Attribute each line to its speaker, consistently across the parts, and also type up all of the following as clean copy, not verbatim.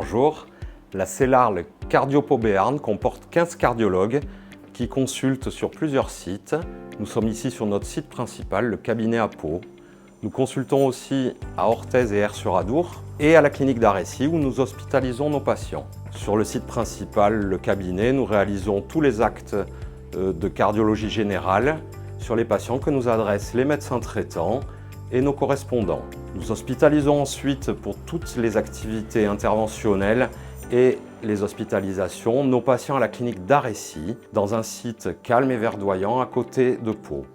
Speaker 1: bonjour. La CELAR, le Cardio-Pau Béarn, comporte 15 cardiologues qui consultent sur plusieurs sites. Nous sommes ici sur notre site principal, le cabinet à Pau. Nous consultons aussi à Orthez et Aire-sur-Adour et à la clinique d'Arécy où nous hospitalisons nos patients. Sur le site principal, le cabinet, nous réalisons tous les actes de cardiologie générale sur les patients que nous adressent les médecins traitants et nos correspondants. Nous hospitalisons ensuite pour toutes les activités interventionnelles et les hospitalisations nos patients à la clinique d'Arécy dans un site calme et verdoyant à côté de Pau.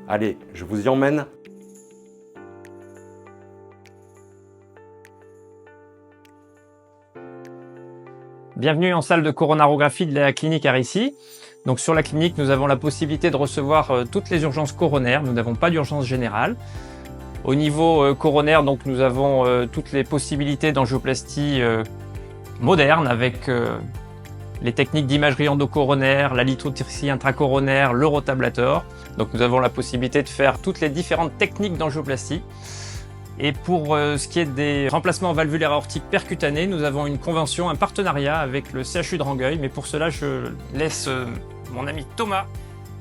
Speaker 1: Allez, je vous y emmène.
Speaker 2: Bienvenue en salle de coronarographie de la clinique Arécy. Donc sur la clinique, nous avons la possibilité de recevoir toutes les urgences coronaires. Nous n'avons pas d'urgence générale. Au niveau coronaire, donc nous avons toutes les possibilités d'angioplastie moderne avec les techniques d'imagerie endocoronaire, la lithotripsie intracoronaire, le rotablator. Donc nous avons la possibilité de faire toutes les différentes techniques d'angioplastie. Et pour ce qui est des remplacements valvulaires aortiques percutanés, nous avons une convention, un partenariat avec le CHU de Rangueil. Mais pour cela, je laisse mon ami Thomas.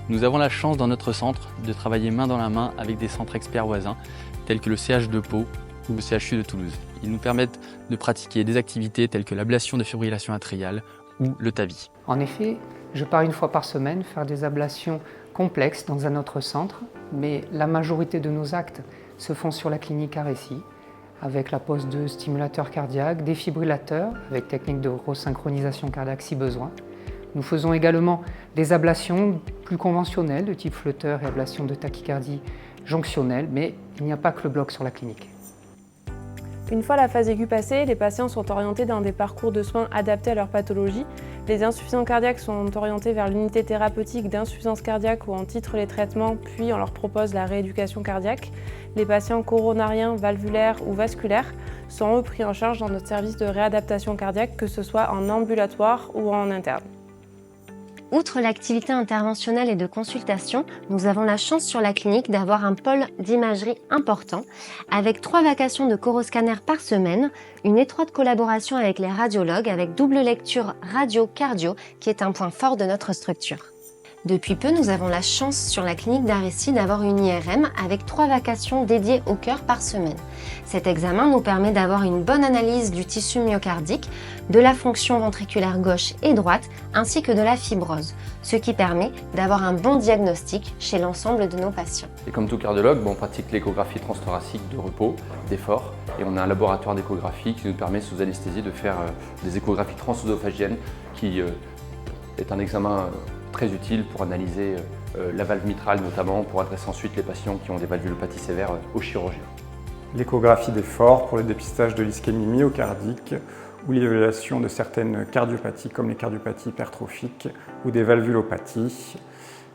Speaker 3: Nous avons la chance dans notre centre de travailler main dans la main avec des centres experts voisins, tels que le CH de Pau ou le CHU de Toulouse. Ils nous permettent de pratiquer des activités telles que l'ablation de fibrillation atriale ou le TAVI.
Speaker 4: En effet, je pars une fois par semaine faire des ablations complexes dans un autre centre, mais la majorité de nos actes se font sur la clinique Arécy, avec la pose de stimulateurs cardiaques, défibrillateurs, avec technique de resynchronisation cardiaque si besoin. Nous faisons également des ablations plus conventionnelles, de type flotteur et ablation de tachycardie jonctionnelle, mais il n'y a pas que le bloc sur la clinique.
Speaker 5: Une fois la phase aiguë passée, les patients sont orientés dans des parcours de soins adaptés à leur pathologie. Les insuffisants cardiaques sont orientés vers l'unité thérapeutique d'insuffisance cardiaque où on titre les traitements, puis on leur propose la rééducation cardiaque. Les patients coronariens, valvulaires ou vasculaires sont eux pris en charge dans notre service de réadaptation cardiaque, que ce soit en ambulatoire ou en interne.
Speaker 6: Outre l'activité interventionnelle et de consultation, nous avons la chance sur la clinique d'avoir un pôle d'imagerie important, avec 3 vacations de coroscanner par semaine, une étroite collaboration avec les radiologues, avec double lecture radio-cardio, qui est un point fort de notre structure. Depuis peu, nous avons la chance sur la clinique d'Arécy d'avoir une IRM avec 3 vacations dédiées au cœur par semaine. Cet examen nous permet d'avoir une bonne analyse du tissu myocardique, de la fonction ventriculaire gauche et droite, ainsi que de la fibrose, ce qui permet d'avoir un bon diagnostic chez l'ensemble de nos patients.
Speaker 7: Et comme tout cardiologue, on pratique l'échographie transthoracique de repos, d'effort, et on a un laboratoire d'échographie qui nous permet sous anesthésie de faire des échographies transœsophagiennes, qui est un examen très utile pour analyser la valve mitrale notamment, pour adresser ensuite les patients qui ont des valvulopathies sévères aux chirurgiens.
Speaker 8: L'échographie d'effort pour le dépistage de l'ischémie myocardique ou l'évaluation de certaines cardiopathies comme les cardiopathies hypertrophiques ou des valvulopathies.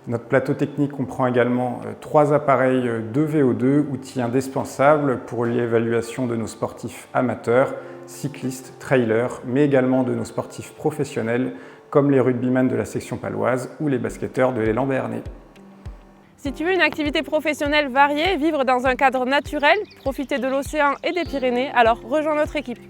Speaker 8: Notre plateau technique comprend également 3 appareils de VO2, outils indispensables pour l'évaluation de nos sportifs amateurs, cyclistes, trailers, mais également de nos sportifs professionnels comme les rugbyman de la section paloise ou les basketteurs de l'élan béarnais.
Speaker 5: Si tu veux une activité professionnelle variée, vivre dans un cadre naturel, profiter de l'océan et des Pyrénées, alors rejoins notre équipe.